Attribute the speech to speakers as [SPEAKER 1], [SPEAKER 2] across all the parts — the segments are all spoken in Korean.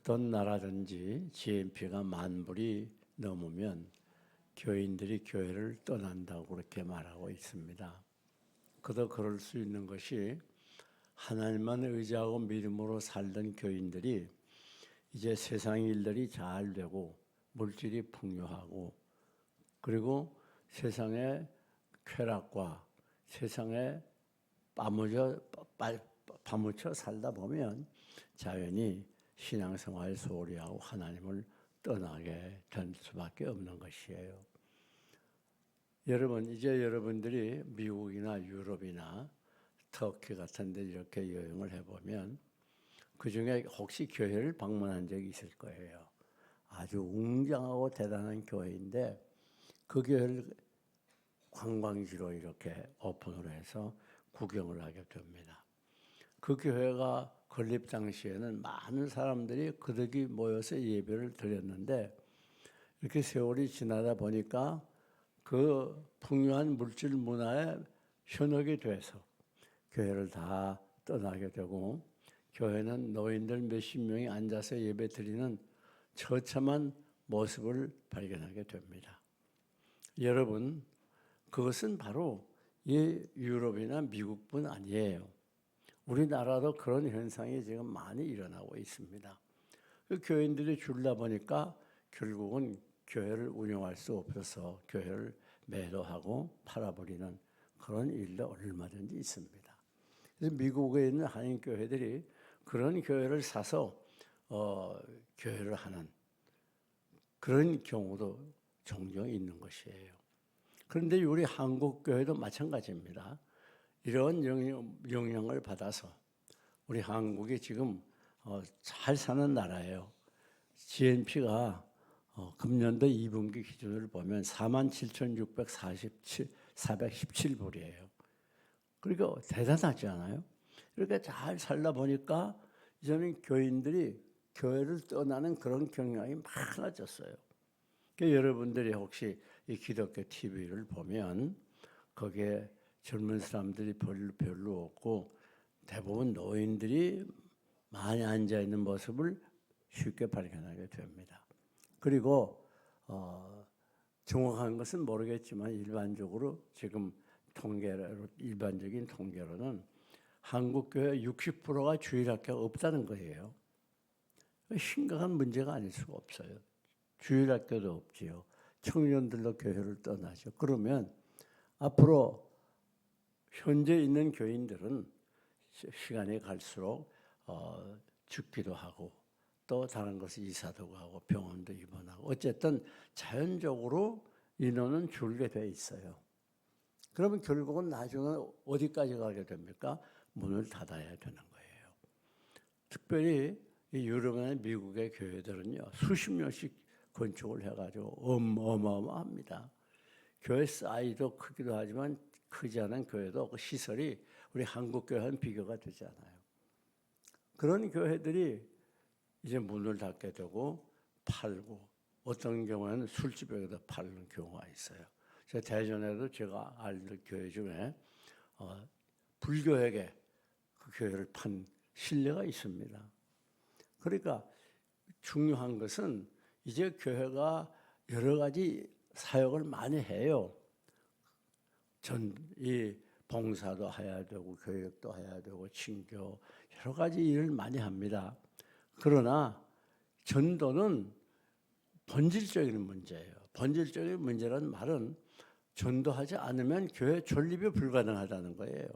[SPEAKER 1] 어떤 나라든지 GNP가 10,000불이 넘으면 교인들이 교회를 떠난다고 그렇게 말하고 있습니다. 그도 그럴 수 있는 것이 하나님만 의지하고 믿음으로 살던 교인들이 이제 세상 일들이 잘 되고 물질이 풍요하고 그리고 세상의 쾌락과 세상에 파묻혀 살다 보면 자연히 신앙생활 소홀히 하고 하나님을 떠나게 될 수밖에 없는 것이에요. 여러분, 이제 여러분들이 미국이나 유럽이나 터키 같은 데 이렇게 여행을 해보면 그중에 혹시 교회를 방문한 적이 있을 거예요. 아주 웅장하고 대단한 교회인데 그 교회를 관광지로 이렇게 오픈을 해서 구경을 하게 됩니다. 그 교회가 건립 당시에는 많은 사람들이 그득이 모여서 예배를 드렸는데 이렇게 세월이 지나다 보니까 그 풍요한 물질 문화에 현혹이 돼서 교회를 다 떠나게 되고 교회는 노인들 몇십 명이 앉아서 예배 드리는 처참한 모습을 발견하게 됩니다. 여러분, 그것은 바로 이 유럽이나 미국뿐 아니에요. 우리나라도 그런 현상이 지금 많이 일어나고 있습니다. 그 교인들이 줄다 보니까 결국은 교회를 운영할 수 없어서 교회를 매도하고 팔아버리는 그런 일도 얼마든지 있습니다. 그래서 미국에 있는 한인 교회들이 그런 교회를 사서 교회를 하는 그런 경우도 종종 있는 것이에요. 그런데 우리 한국 교회도 마찬가지입니다. 이런 영향을 받아서 우리 한국이 지금 잘 사는 나라예요. GNP가 금년도 2분기 기준을 보면 47,647불이에요. 그러니까 대단하지 않아요? 이렇게 잘 살다 보니까 이제는 교인들이 교회를 떠나는 그런 경향이 많아졌어요. 그러니까 여러분들이 혹시 이 기독교 TV를 보면 거기에 젊은 사람들이 별로 없고 대부분 노인들이 많이 앉아 있는 모습을 쉽게 발견하게 됩니다. 그리고 정확한 것은 모르겠지만 일반적으로 지금 일반적인 통계로는 한국 교회 60%가 주일학교가 없다는 거예요. 심각한 문제가 아닐 수가 없어요. 주일학교도 없지요. 청년들도 교회를 떠나죠. 그러면 앞으로 현재 있는 교인들은 시간이 갈수록 죽기도 하고 또 다른 것을 이사도 가고 병원도 입원하고 어쨌든 자연적으로 인원은 줄게 돼 있어요. 그러면 결국은 나중에 어디까지 가게 됩니까? 문을 닫아야 되는 거예요. 특별히 이 유럽이나 미국의 교회들은요 수십 년씩 건축을 해가지고 어마어마합니다. 교회 사이즈도 크기도 하지만 크지 않은 교회도 그 시설이 우리 한국 교회와는 비교가 되지 않아요. 그런 교회들이 이제 문을 닫게 되고 팔고 어떤 경우에는 술집에도 파는 경우가 있어요. 대전에도 제가 알던 교회 중에 불교에게 그 교회를 판 신뢰가 있습니다. 그러니까 중요한 것은 이제 교회가 여러 가지 사역을 많이 해요. 이 봉사도 해야 되고 교육도 해야 되고 친교 여러 가지 일을 많이 합니다. 그러나 전도는 본질적인 문제예요. 본질적인 문제라는 말은 전도하지 않으면 교회 존립이 불가능하다는 거예요.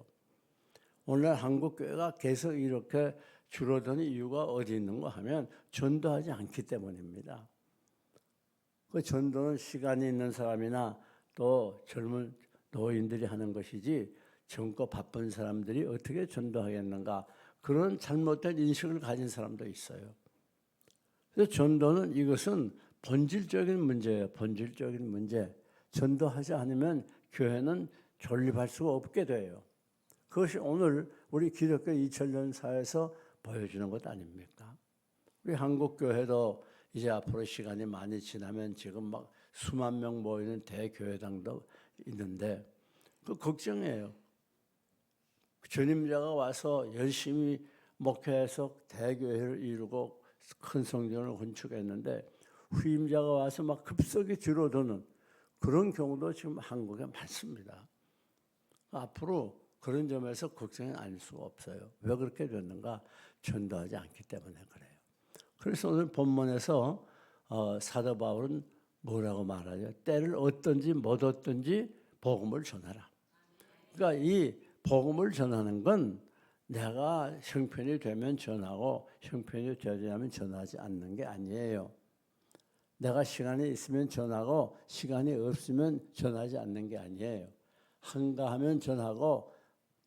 [SPEAKER 1] 오늘날 한국 교회가 계속 이렇게 줄어드는 이유가 어디 있는가 하면 전도하지 않기 때문입니다. 그 전도는 시간이 있는 사람이나 또 젊은 노인들이 하는 것이지 젊고 바쁜 사람들이 어떻게 전도하겠는가 그런 잘못된 인식을 가진 사람도 있어요. 그래서 전도는 이것은 본질적인 문제예요. 본질적인 문제. 전도하지 않으면 교회는 존립할 수가 없게 돼요. 그것이 오늘 우리 기독교 2000년 사회에서 보여주는 것 아닙니까? 우리 한국 교회도 이제 앞으로 시간이 많이 지나면 지금 막 수만 명 모이는 대교회당도 있는데 그 걱정이에요. 주님자가 와서 열심히 목회해서 대교회를 이루고 큰 성전을 건축했는데 후임자가 와서 막 급속히 줄어드는 그런 경우도 지금 한국에 많습니다. 앞으로 그런 점에서 걱정이 아닐 수가 없어요. 왜 그렇게 됐는가? 전도하지 않기 때문에 그래요. 그래서 오늘 본문에서 사도 바울은 뭐라고 말하죠? 때를 얻든지 못 얻든지 복음을 전하라. 그러니까 이 복음을 전하는 건 내가 형편이 되면 전하고 형편이 되지 않으면 전하지 않는 게 아니에요. 내가 시간이 있으면 전하고 시간이 없으면 전하지 않는 게 아니에요. 한가하면 전하고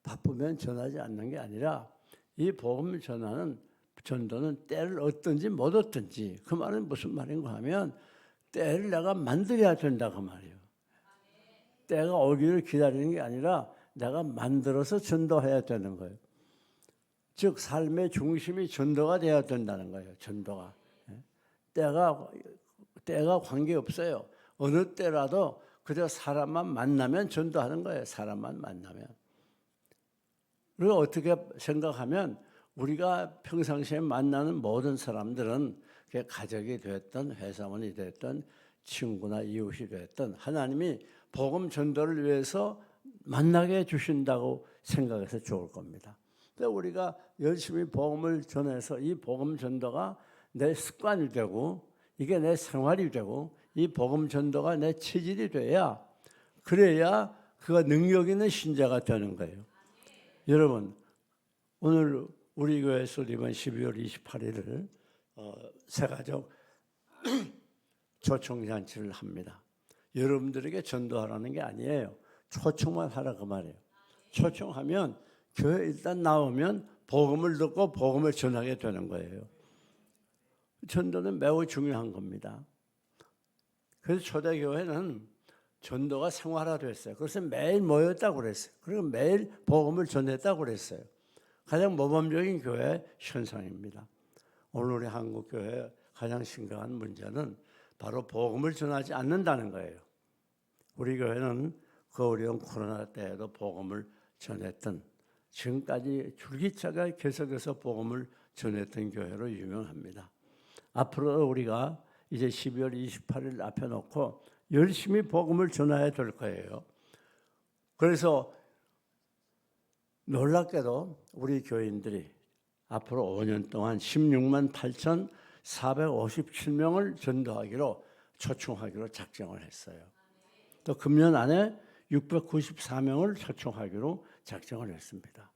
[SPEAKER 1] 바쁘면 전하지 않는 게 아니라 이 복음을 전하는 전도는 때를 얻든지 못 얻든지 그 말은 무슨 말인가 하면 때를 내가 만들어야 된다 그 말이에요. 때가 오기를 기다리는 게 아니라 내가 만들어서 전도해야 되는 거예요. 즉 삶의 중심이 전도가 돼야 된다는 거예요. 전도가. 때가 관계없어요. 어느 때라도 그저 사람만 만나면 전도하는 거예요. 사람만 만나면. 그리고 어떻게 생각하면 우리가 평상시에 만나는 모든 사람들은 그게 가족이 됐든 회사원이 됐든 친구나 이웃이 됐든 하나님이 복음 전도를 위해서 만나게 해주신다고 생각해서 좋을 겁니다. 우리가 열심히 복음을 전해서 이 복음 전도가 내 습관이 되고 이게 내 생활이 되고 이 복음 전도가 내 체질이 돼야 그래야 그가 능력 있는 신자가 되는 거예요. 여러분 오늘 우리 교회에서 이번 12월 28일을 새가족 초청잔치를 합니다. 여러분들에게 전도하라는 게 아니에요. 초청만 하라 그 말이에요. 초청하면 교회 일단 나오면 복음을 듣고 복음을 전하게 되는 거예요. 전도는 매우 중요한 겁니다. 그래서 초대교회는 전도가 생활화됐어요. 그래서 매일 모였다고 그랬어요. 그리고 매일 복음을 전했다고 그랬어요. 가장 모범적인 교회 현상입니다. 오늘 우리 한국교회 가장 심각한 문제는 바로 복음을 전하지 않는다는 거예요. 우리 교회는 그 어려운 코로나 때에도 복음을 전했던 지금까지 줄기차게 계속해서 복음을 전했던 교회로 유명합니다. 앞으로 우리가 이제 12월 28일 앞에 놓고 열심히 복음을 전해야 될 거예요. 그래서 놀랍게도 우리 교인들이 앞으로 5년 동안 16만 8,457명을 전도하기로 초청하기로 작정을 했어요. 또 금년 안에 694명을 초청하기로 작정을 했습니다.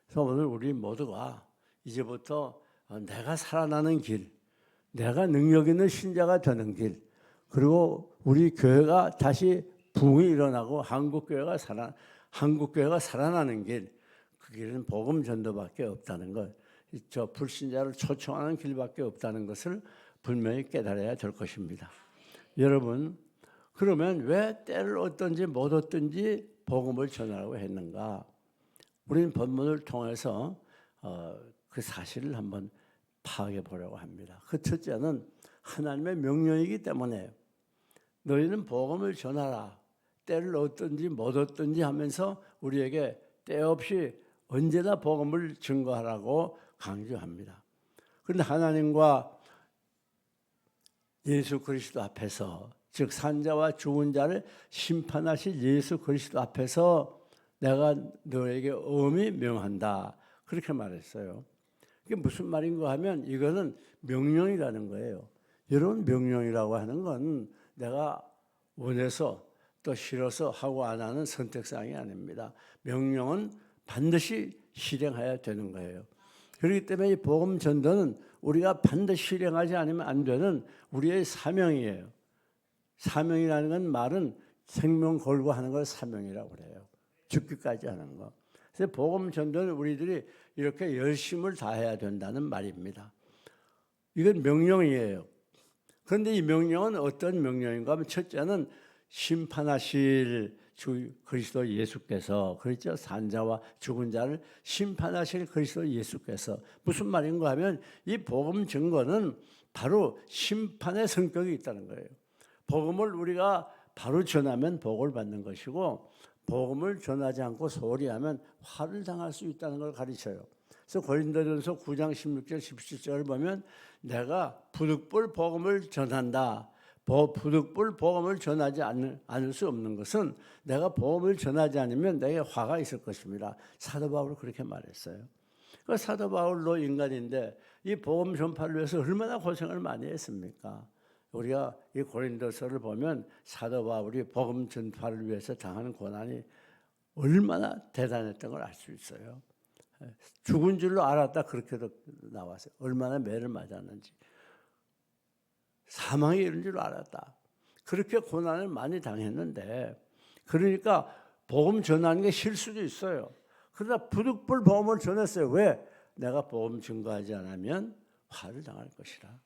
[SPEAKER 1] 그래서 오늘 우리 모두가 이제부터 내가 살아나는 길, 내가 능력 있는 신자가 되는 길, 그리고 우리 교회가 다시 부흥이 일어나고 한국교회가 살아나는 길, 그 길은 복음 전도밖에 없다는 것, 저 불신자를 초청하는 길밖에 없다는 것을 분명히 깨달아야 될 것입니다. 여러분, 그러면 왜 때를 얻든지 못 얻든지 복음을 전하라고 했는가? 우리는 본문을 통해서 그 사실을 한번 파악해 보려고 합니다. 그 첫째는 하나님의 명령이기 때문에 너희는 복음을 전하라. 때를 얻든지 못 얻든지 하면서 우리에게 때 없이 언제나 복음을 증거하라고 강조합니다. 그런데 하나님과 예수 그리스도 앞에서 즉 산자와 죽은 자를 심판하실 예수 그리스도 앞에서 내가 너에게 엄히 명한다. 그렇게 말했어요. 이게 무슨 말인가 하면 이거는 명령이라는 거예요. 여러분 명령이라고 하는 건 내가 원해서 또 싫어서 하고 안 하는 선택사항이 아닙니다. 명령은 반드시 실행해야 되는 거예요. 그렇기 때문에 이 복음 전도는 우리가 반드시 실행하지 않으면 안 되는 우리의 사명이에요. 사명이라는 건 말은 생명 걸고 하는 걸 사명이라고 그래요. 죽기까지 하는 거. 그래서 복음 전도는 우리들이 이렇게 열심을 다해야 된다는 말입니다. 이건 명령이에요. 그런데 이 명령은 어떤 명령인가 하면 첫째는 심판하실 주 그리스도 예수께서 그렇죠. 산자와 죽은 자를 심판하실 그리스도 예수께서 무슨 말인가 하면 이 복음 증거는 바로 심판의 성격이 있다는 거예요. 복음을 우리가 바로 전하면 복을 받는 것이고 복음을 전하지 않고 소홀히 하면 화를 당할 수 있다는 걸 가르쳐요. 그래서 고린도전서 9장 16절 17절을 보면 내가 부득불 복음을 전한다. 부득불 복음을 전하지 않을 수 없는 것은 내가 복음을 전하지 않으면 내게 화가 있을 것입니다. 사도 바울은 그렇게 말했어요. 그 사도 바울도 인간인데 이 복음 전파를 위해서 얼마나 고생을 많이 했습니까? 우리가 이 고린도서를 보면 사도 바울이 복음 전파를 위해서 당하는 고난이 얼마나 대단했던 걸 알 수 있어요. 죽은 줄로 알았다 그렇게도 나왔어요. 얼마나 매를 맞았는지. 사망이 이른 줄 알았다. 그렇게 고난을 많이 당했는데 그러니까 복음 전하는 게 실수도 있어요. 그러다 부득불 복음을 전했어요. 왜? 내가 복음 증거하지 않으면 화를 당할 것이라.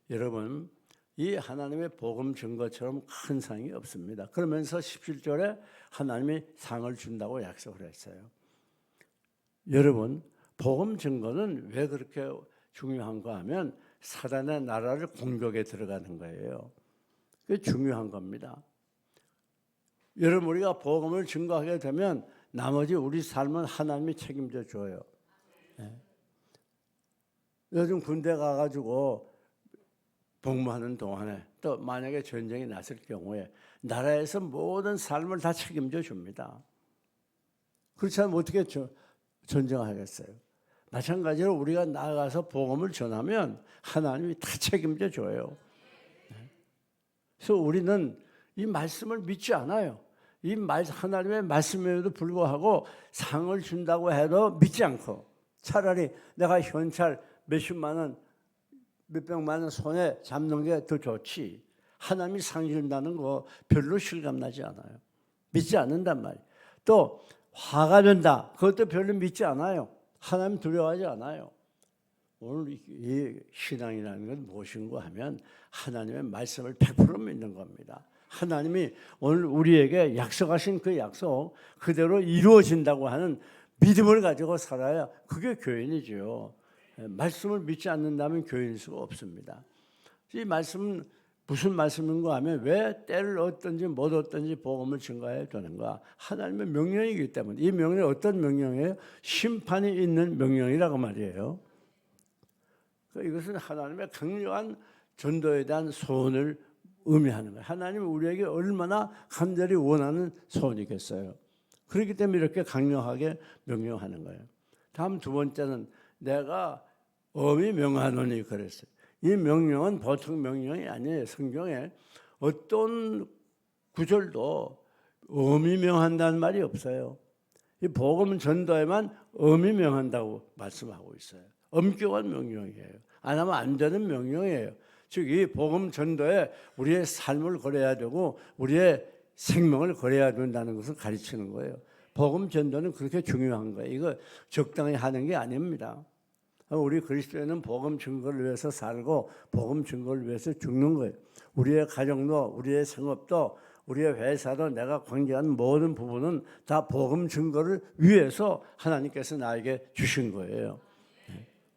[SPEAKER 1] 여러분 이 하나님의 복음 증거처럼 큰 상이 없습니다. 그러면서 17절에 하나님이 상을 준다고 약속을 했어요. 여러분 복음 증거는 왜 그렇게 중요한가 하면 사단의 나라를 공격에 들어가는 거예요. 그게 중요한 겁니다. 여러분 우리가 복음을 증거하게 되면 나머지 우리 삶은 하나님이 책임져 줘요. 네. 요즘 군대 가가지고 복무하는 동안에 또 만약에 전쟁이 났을 경우에 나라에서 모든 삶을 다 책임져 줍니다. 그렇지 않으면 어떻게 전쟁하겠어요? 마찬가지로 우리가 나가서 복음을 전하면 하나님이 다 책임져 줘요. 그래서 우리는 이 말씀을 믿지 않아요. 이 하나님의 말씀에도 불구하고 상을 준다고 해도 믿지 않고 차라리 내가 현찰 몇십만 원, 몇백만 원 손에 잡는 게 더 좋지. 하나님이 상 준다는 거 별로 실감나지 않아요. 믿지 않는단 말이에요. 또 화가 된다. 그것도 별로 믿지 않아요. 하나님 두려워하지 않아요. 오늘 이 신앙이라는 건 무엇인가 하면 하나님의 말씀을 100% 믿는 겁니다. 하나님이 오늘 우리에게 약속하신 그 약속 그대로 이루어진다고 하는 믿음을 가지고 살아야 그게 교인이죠. 말씀을 믿지 않는다면 교인일 수가 없습니다. 이 말씀은 무슨 말씀인가 하면 왜 때를 얻든지 못 얻든지 복음을 증거해야 되는가? 하나님의 명령이기 때문에. 이 명령이 어떤 명령이에요? 심판이 있는 명령이라고 말이에요. 이것은 하나님의 강력한 전도에 대한 소원을 의미하는 거예요. 하나님은 우리에게 얼마나 간절히 원하는 소원이겠어요. 그렇기 때문에 이렇게 강력하게 명령하는 거예요. 다음 두 번째는 내가 엄히 명하노니 그랬어요. 이 명령은 보통 명령이 아니에요. 성경에 어떤 구절도 엄히 명한다는 말이 없어요. 이 복음 전도에만 엄히 명한다고 말씀하고 있어요. 엄격한 명령이에요. 안 하면 안 되는 명령이에요. 즉 이 복음 전도에 우리의 삶을 걸어야 되고 우리의 생명을 걸어야 된다는 것을 가르치는 거예요. 복음 전도는 그렇게 중요한 거예요. 이거 적당히 하는 게 아닙니다. 우리 그리스도인은 복음 증거를 위해서 살고 복음 증거를 위해서 죽는 거예요. 우리의 가정도 우리의 생업도 우리의 회사도 내가 관계한 모든 부분은 다 복음 증거를 위해서 하나님께서 나에게 주신 거예요.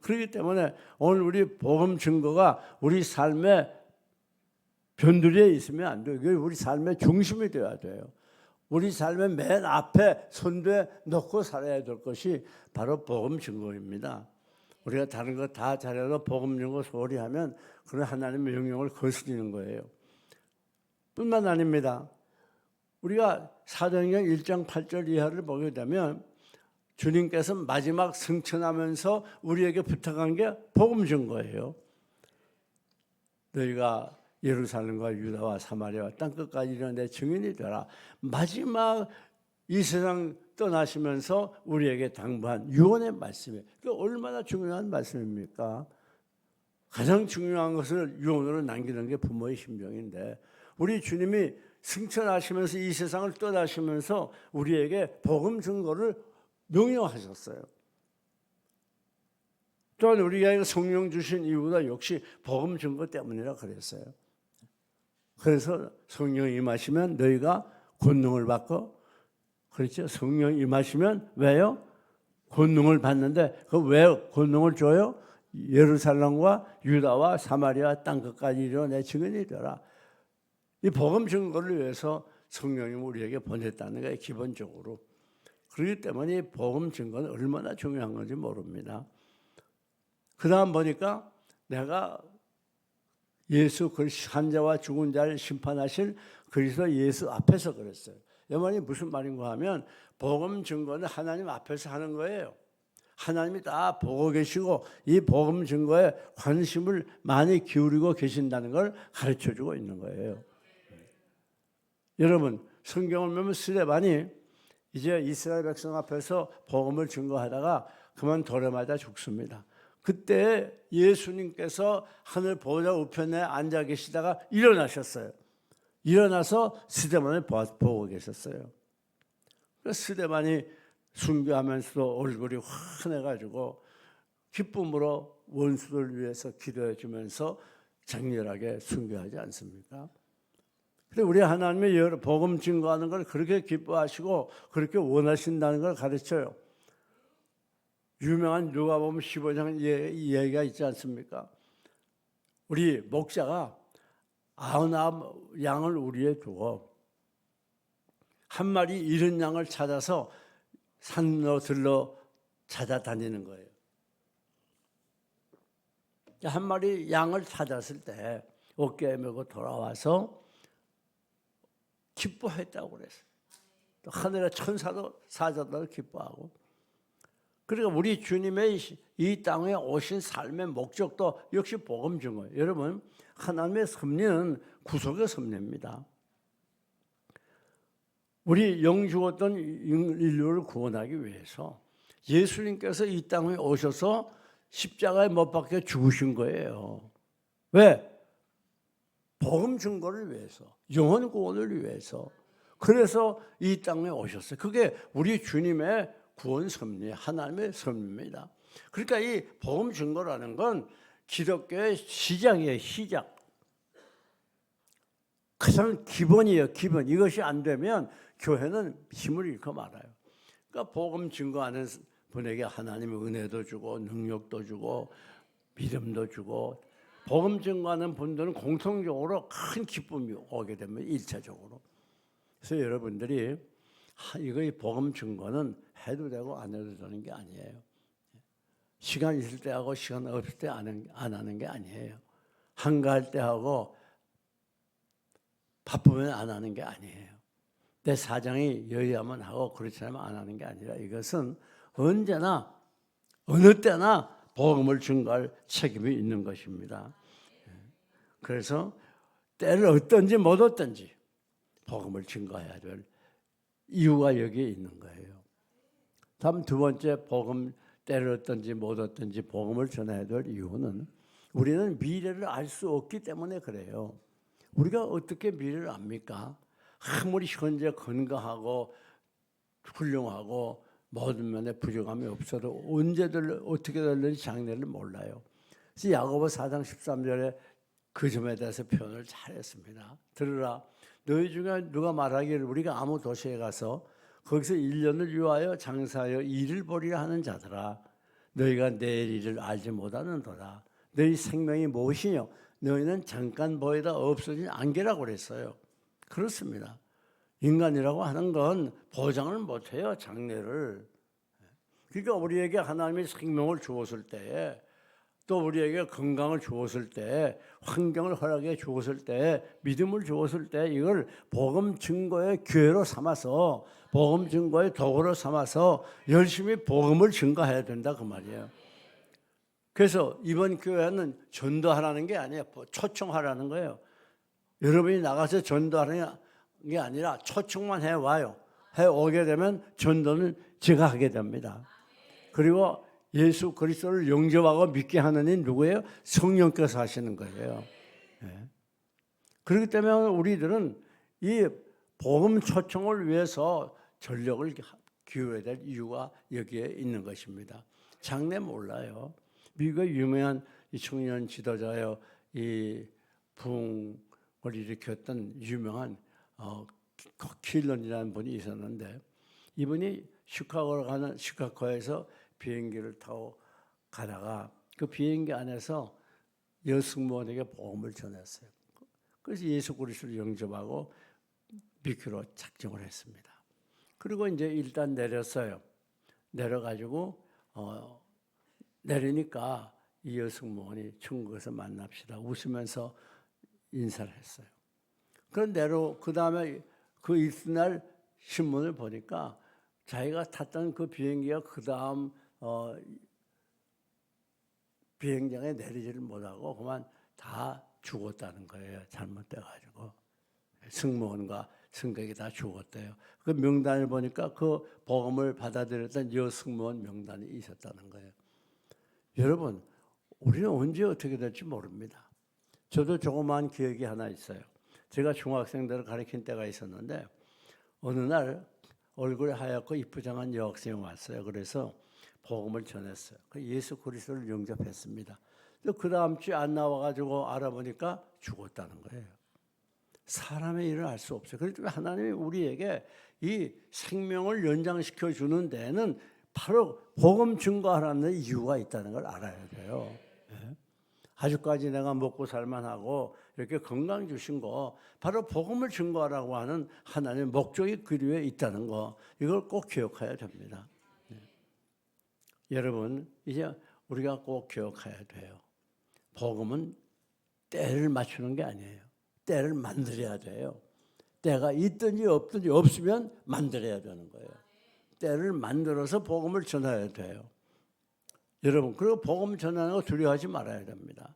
[SPEAKER 1] 그렇기 때문에 오늘 우리 복음 증거가 우리 삶의 변두리에 있으면 안 돼요. 이게 우리 삶의 중심이 되어야 돼요. 우리 삶의 맨 앞에 선두에 놓고 살아야 될 것이 바로 복음 증거입니다. 우리가 다른 거 다 잘해도 복음 증거 소홀히 하면 그런 하나님의 명령을 거스르는 거예요. 뿐만 아닙니다. 우리가 사도행전 1장 8절 이하를 보게 되면 주님께서 마지막 승천하면서 우리에게 부탁한 게 복음 증거예요. 너희가 예루살렘과 유다와 사마리아와 땅끝까지 이르는 내 증인이 되라. 마지막 이 세상 떠나시면서 우리에게 당부한 유언의 말씀이에요. 그 얼마나 중요한 말씀입니까? 가장 중요한 것을 유언으로 남기는 게 부모의 심정인데 우리 주님이 승천하시면서 이 세상을 떠나시면서 우리에게 복음 증거를 명령하셨어요. 또한 우리가 성령 주신 이유가 역시 복음 증거 때문이라 그랬어요. 그래서 성령 임하시면 너희가 권능을 받고 그렇죠. 성령 임하시면 왜요? 권능을 받는데 그 왜 권능을 줘요? 예루살렘과 유다와 사마리아 땅끝까지 이르러 내 증인이 되라. 이 복음 증거를 위해서 성령이 우리에게 보냈다는 거예요. 기본적으로. 그렇기 때문에 복음 증거는 얼마나 중요한 건지 모릅니다. 그 다음 보니까 내가 예수 그리스도 산자와 죽은 자를 심판하실 그리스도 예수 앞에서 그랬어요. 이 말이 무슨 말인가 하면 복음 증거는 하나님 앞에서 하는 거예요. 하나님이 다 보고 계시고 이 복음 증거에 관심을 많이 기울이고 계신다는 걸 가르쳐주고 있는 거예요. 여러분 성경을 보면 스데반이 이제 이스라엘 백성 앞에서 복음을 증거하다가 그만두려마자 죽습니다. 그때 예수님께서 하늘 보좌 우편에 앉아 계시다가 일어나셨어요. 일어나서 스데반을 보고 계셨어요. 스데반이 순교하면서도 얼굴이 환해가지고 기쁨으로 원수를 위해서 기도해 주면서 장렬하게 순교하지 않습니까? 근데 우리 하나님의 복음 증거하는 걸 그렇게 기뻐하시고 그렇게 원하신다는 걸 가르쳐요. 유명한 누가복음 15장 얘기가 있지 않습니까? 우리 목자가 99 양을 우리에 두고 한 마리 잃은 양을 찾아서 산로 들러 찾아다니는 거예요. 한 마리 양을 찾았을 때 어깨에 메고 돌아와서 기뻐했다고 그랬어요. 또 하늘의 천사도 사자도 기뻐하고. 그러니까 우리 주님의 이 땅에 오신 삶의 목적도 역시 복음 증거예요. 여러분 하나님의 섭리는 구속의 섭리입니다. 우리 영 죽었던 인류를 구원하기 위해서 예수님께서 이 땅에 오셔서 십자가에 못 박혀 죽으신 거예요. 왜? 복음 증거를 위해서, 영혼 구원을 위해서. 그래서 이 땅에 오셨어요. 그게 우리 주님의 구원 섭리, 하나님의 섭리입니다. 그러니까 이 복음 증거라는 건 기독교의 시작이에요. 시작. 가장 기본이에요. 기본. 이것이 안 되면 교회는 힘을 잃고 말아요. 그러니까 복음 증거하는 분에게 하나님의 은혜도 주고 능력도 주고 믿음도 주고 복음 증거하는 분들은 공통적으로 큰 기쁨이 오게 되면 1차적으로. 그래서 여러분들이 이거 복음 증거는 해도 되고 안 해도 되는 게 아니에요. 시간 있을 때 하고 시간 없을 때 안 하는 게 아니에요. 한가할 때 하고 바쁘면 안 하는 게 아니에요. 내 사정이 여유하면 하고 그렇지 않으면 안 하는 게 아니라 이것은 언제나 어느 때나 복음을 증거할 책임이 있는 것입니다. 그래서 때를 얻든지 못 얻든지 복음을 증거해야 될 이유가 여기에 있는 거예요. 다음 두 번째 복음 때를 얻든지 못 얻든지 복음을 전해야 될 이유는 우리는 미래를 알 수 없기 때문에 그래요. 우리가 어떻게 미래를 압니까? 아무리 현재 건강하고 훌륭하고 모든 면에 부족함이 없어도 언제 어떻게 될는지 장래를 몰라요. 그래서 야고보 4장 13절에 그 점에 대해서 표현을 잘했습니다. 들으라. 너희 중에 누가 말하기를 우리가 아무 도시에 가서 거기서 1년을 유하여 장사하여 일을 벌이라 하는 자들아. 너희가 내일 일을 알지 못하는도다. 너희 생명이 무엇이뇨? 너희는 잠깐 보이다 없어진 안개라고 그랬어요. 그렇습니다. 인간이라고 하는 건 보장을 못해요. 장래를. 그러니까 우리에게 하나님이 생명을 주었을 때에 또 우리에게 건강을 주었을 때 환경을 허락해 주었을 때 믿음을 주었을 때 이걸 복음 증거의 기회로 삼아서 복음 증거의 도구로 삼아서 열심히 복음을 증거해야 된다 그 말이에요. 그래서 이번 교회는 전도하라는 게 아니에요. 초청하라는 거예요. 여러분이 나가서 전도하는 게 아니라 초청만 해와요. 해오게 되면 전도는 제가 하게 됩니다. 그리고 예수 그리스도를 영접하고 믿게 하는 이 누구예요? 성령께서 하시는 거예요. 네. 그렇기 때문에 우리들은 이 복음 초청을 위해서 전력을 기울여야 될 이유가 여기에 있는 것입니다. 장래 몰라요. 미국의 유명한 이 청년 지도자요, 이 부흥을 일으켰던 유명한 킬런이라는 분이 있었는데 이분이 시카고에서 비행기를 타고 가다가 그 비행기 안에서 여승무원에게 복음을 전했어요. 그래서 예수 그리스도를 영접하고 믿기로 작정을 했습니다. 그리고 이제 일단 내렸어요. 내려가지고 내리니까 이 여승무원이 천국에서 만납시다 웃으면서 인사를 했어요. 그런데 그 다음에 그 이튿날 신문을 보니까 자기가 탔던 그 비행기가 그 다음 비행장에 내리지를 못하고 그만 다 죽었다는 거예요. 잘못돼가지고 승무원과 승객이 다 죽었대요. 그 명단을 보니까 그 복음을 받아들였던 여승무원 명단이 있었다는 거예요. 여러분, 우리는 언제 어떻게 될지 모릅니다. 저도 조그마한 기억이 하나 있어요. 제가 중학생들을 가르친 때가 있었는데 어느 날 얼굴이 하얗고 이쁘장한 여학생이 왔어요. 그래서 복음을 전했어요. 예수 그리스도를 영접했습니다. 그 다음 주에 안 나와가지고 알아보니까 죽었다는 거예요. 사람의 일을 알 수 없어요. 그래서 하나님이 우리에게 이 생명을 연장시켜 주는 데는 바로 복음 증거하라는 이유가 있다는 걸 알아야 돼요. 아직까지 내가 먹고 살만하고 이렇게 건강 주신 거 바로 복음을 증거하라고 하는 하나님의 목적이 그 뒤에 있다는 거, 이걸 꼭 기억해야 됩니다. 여러분, 이제 우리가 꼭 기억해야 돼요. 복음은 때를 맞추는 게 아니에요. 때를 만들어야 돼요. 때가 있든지 없든지 없으면 만들어야 되는 거예요. 때를 만들어서 복음을 전해야 돼요. 여러분, 그리고 복음 전하는 거 두려워하지 말아야 됩니다.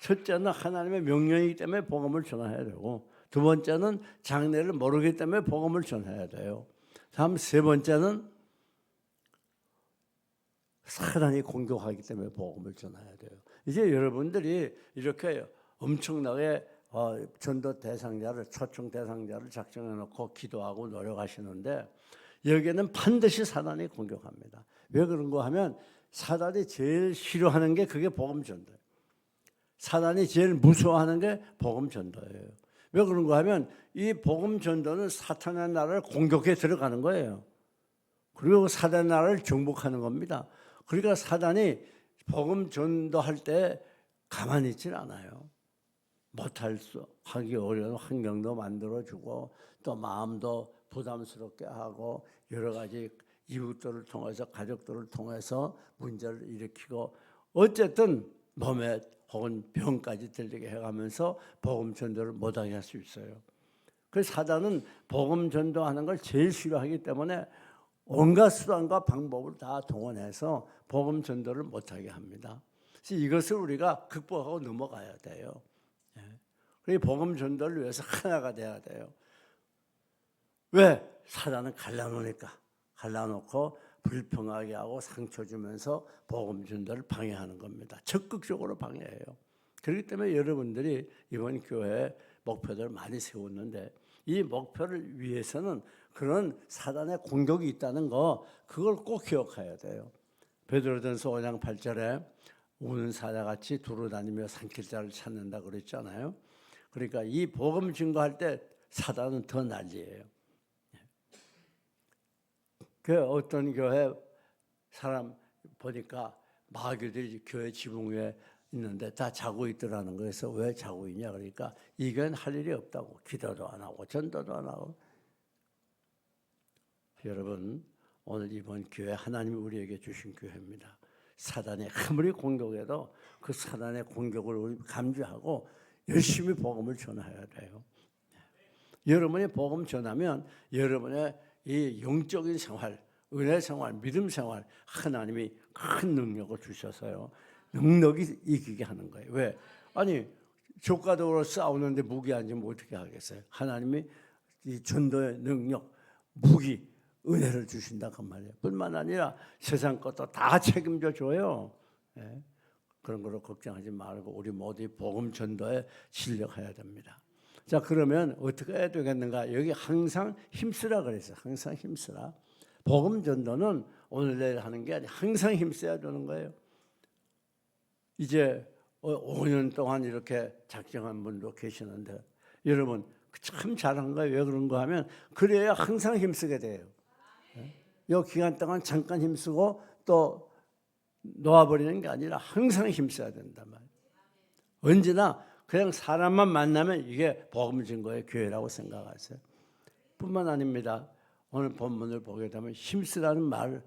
[SPEAKER 1] 첫째는 하나님의 명령이기 때문에 복음을 전해야 되고, 두 번째는 장래를 모르기 때문에 복음을 전해야 돼요. 다음 세 번째는 사단이 공격하기 때문에 복음을 전해야 돼요. 이제 여러분들이 이렇게 엄청나게 전도 대상자를, 초청 대상자를 작정해 놓고 기도하고 노력하시는데 여기에는 반드시 사단이 공격합니다. 왜 그런가 하면 사단이 제일 싫어하는 게 그게 복음 전도예요. 사단이 제일 무서워하는 게 복음 전도예요. 왜 그런가 하면 이 복음 전도는 사탄의 나라를 공격해 들어가는 거예요. 그리고 사단의 나라를 정복하는 겁니다. 그러니까 사단이 복음 전도할 때 가만히 있질 않아요. 못할 수 하기 어려운 환경도 만들어주고 또 마음도 부담스럽게 하고 여러 가지 이웃들을 통해서 가족들을 통해서 문제를 일으키고 어쨌든 몸에 혹은 병까지 들리게 해가면서 복음 전도를 못하게 할 수 있어요. 그래서 사단은 복음 전도하는 걸 제일 싫어하기 때문에 온갖 수단과 방법을 다 동원해서 복음 전도를 못하게 합니다. 그래서 이것을 우리가 극복하고 넘어가야 돼요. 그리고 복음 전도를 위해서 하나가 돼야 돼요. 왜? 사단은 갈라놓으니까. 갈라놓고 불평하게 하고 상처 주면서 복음 전도를 방해하는 겁니다. 적극적으로 방해해요. 그렇기 때문에 여러분들이 이번 교회에 목표들을 많이 세웠는데 이 목표를 위해서는 그런 사단의 공격이 있다는 거, 그걸 꼭 기억해야 돼요. 베드로전서 5장 8절에 우는 사자같이 두루 다니며 삼킬 자를 찾는다 그랬잖아요. 그러니까 이 복음 증거할 때 사단은 더 난리예요. 그 어떤 교회 사람 보니까 마귀들이 교회 지붕 위에 있는데 다 자고 있더라는 거에서 왜 자고 있냐 그러니까 이 교회는 할 일이 없다고, 기도도 안 하고 전도도 안 하고. 여러분, 오늘 이번 교회 하나님이 우리에게 주신 교회입니다. 사단이 아무리 공격해도 그 사단의 공격을 우리 감지하고 열심히 복음을 전해야 돼요. 여러분이 복음 전하면 여러분의 이 영적인 생활, 은혜 생활, 믿음 생활, 하나님이 큰 능력을 주셔서요, 능력이 이기게 하는 거예요. 왜? 아니, 조카들로 싸우는데 무기 안 주면 어떻게 하겠어요? 하나님이 이 전도의 능력, 무기, 은혜를 주신다 그 말이에요. 뿐만 아니라 세상 것도 다 책임져 줘요. 예? 그런 거로 걱정하지 말고 우리 모두 복음 전도에 실력해야 됩니다. 자, 그러면 어떻게 해야 되겠는가? 여기 항상 힘쓰라 그랬어요. 항상 힘쓰라. 복음 전도는 오늘 내일 하는 게 아니라 항상 힘써야 되는 거예요. 이제 5년 동안 이렇게 작정한 분도 계시는데 여러분 참 잘한 거예요. 왜 그런가 하면 그래야 항상 힘쓰게 돼요. 이 기간 동안 잠깐 힘쓰고 또 놓아버리는 게 아니라 항상 힘써야 된단 말이에요. 언제나 그냥 사람만 만나면 이게 복음 증거의 교회라고 생각하세요. 뿐만 아닙니다. 오늘 본문을 보게 되면 힘쓰라는 말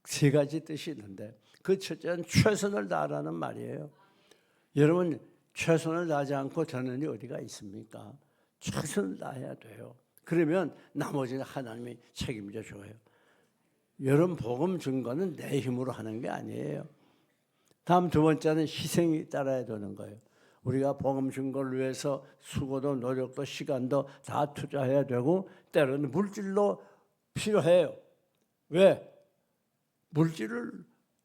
[SPEAKER 1] 세 가지 뜻이 있는데 그 첫째는 최선을 다하라는 말이에요. 여러분 최선을 다하지 않고 되는 일이 어디가 있습니까? 최선을 다해야 돼요. 그러면 나머지는 하나님이 책임져 줘요. 여러분 복음 증거는 내 힘으로 하는 게 아니에요. 다음 두 번째는 희생이 따라야 되는 거예요. 우리가 복음 증거를 위해서 수고도 노력도 시간도 다 투자해야 되고 때로는 물질도 필요해요. 왜? 물질을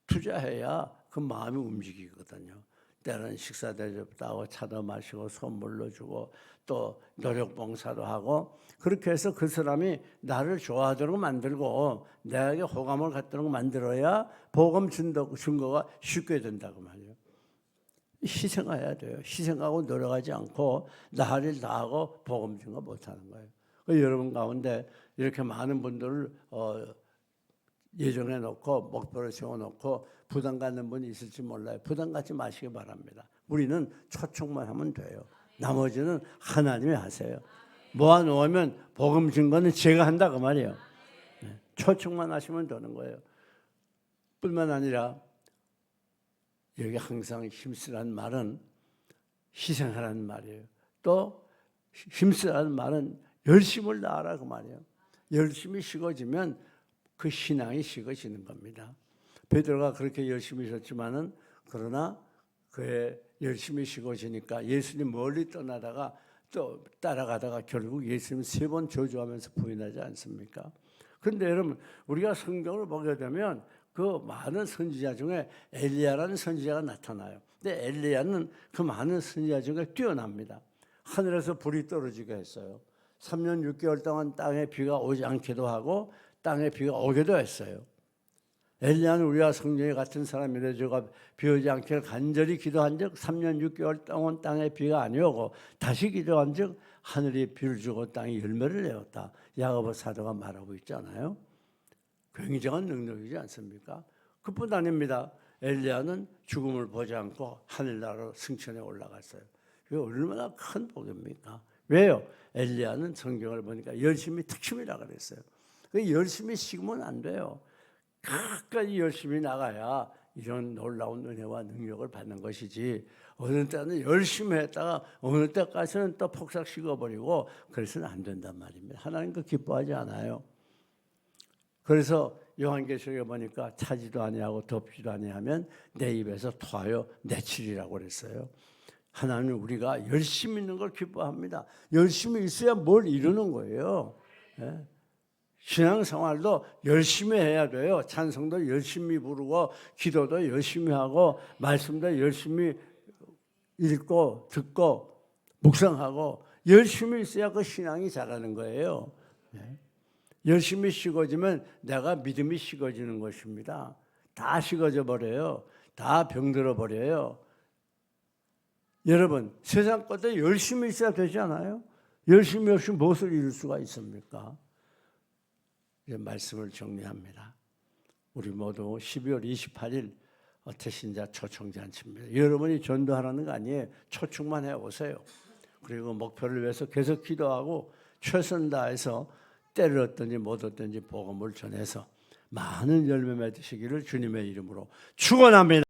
[SPEAKER 1] 투자해야 그 마음이 움직이거든요. 때로는 식사 대접도 하고 차도 마시고 선물로 주고 또 노력 봉사도 하고 그렇게 해서 그 사람이 나를 좋아하도록 만들고 내게 호감을 갖도록 만들어야 복음 증거가 쉽게 된다고 말이에요. 희생해야 돼요. 희생하고 노력하지 않고 나를 다하고 복음 증거 못하는 거예요. 여러분 가운데 이렇게 많은 분들을 예정해 놓고 목표를 세워놓고 부담 갖는 분이 있을지 몰라요. 부담 갖지 마시기 바랍니다. 우리는 초청만 하면 돼요. 나머지는 하나님이 하세요. 모아놓으면 복음 증거는 제가 한다 그 말이에요. 초청만 하시면 되는 거예요. 뿐만 아니라 여기 항상 힘쓰라는 말은 희생하라는 말이에요. 또 힘쓰라는 말은 열심을 다하라 그 말이에요. 열심히 식어지면 그 신앙이 식어지는 겁니다. 베드로가 그렇게 열심히 있었지만은 그러나 그의 열심히 식어지니까 예수님 멀리 떠나다가 또 따라가다가 결국 예수님 3번 저주하면서 부인하지 않습니까? 그런데 여러분 우리가 성경을 보게 되면 그 많은 선지자 중에 엘리야라는 선지자가 나타나요. 근데 엘리야는 그 많은 선지자 중에 뛰어납니다. 하늘에서 불이 떨어지게 했어요. 3년 6개월 동안 땅에 비가 오지 않기도 하고 땅에 비가 오기도 했어요. 엘리야는 우리와 성령이 같은 사람이라 저가 비 오지 않기를 간절히 기도한 적 3년 6개월 동안 땅에 비가 안 오고 다시 기도한 적 하늘이 비를 주고 땅이 열매를 내었다. 야고보 사도가 말하고 있잖아요. 굉장한 능력이지 않습니까? 그뿐 아닙니다. 엘리야는 죽음을 보지 않고 하늘나라로 승천해 올라갔어요. 이게 얼마나 큰 복입니까? 왜요? 엘리야는 성경을 보니까 열심히 특심이라 그랬어요. 열심히 식으면 안 돼요. 끝까지 열심히 나가야 이런 놀라운 은혜와 능력을 받는 것이지 어느 때는 열심히 했다가 어느 때까지는 또 폭삭 식어버리고 그래서는 안 된단 말입니다. 하나님 그 기뻐하지 않아요. 그래서 요한계시록에 보니까 차지도 아니하고 덮지도 아니하면 내 입에서 토하여 내치리라고 그랬어요. 하나님은 우리가 열심히 있는 걸 기뻐합니다. 열심히 있어야 뭘 이루는 거예요. 신앙생활도 열심히 해야 돼요. 찬송도 열심히 부르고 기도도 열심히 하고 말씀도 열심히 읽고 듣고 묵상하고 열심히 있어야 그 신앙이 자라는 거예요. 열심히 식어지면 내가 믿음이 식어지는 것입니다. 다 식어져 버려요. 다 병들어 버려요. 여러분 세상 것도 열심히 있어야 되지 않아요? 열심히 없이 무엇을 이룰 수가 있습니까? 말씀을 정리합니다. 우리 모두 12월 28일 태신자 초청잔치입니다. 여러분이 전도하라는 거 아니에요. 초청만 해오세요. 그리고 목표를 위해서 계속 기도하고 최선 다해서 때를 얻든지 못 얻든지 복음을 전해서 많은 열매 맺으시기를 주님의 이름으로 축원합니다.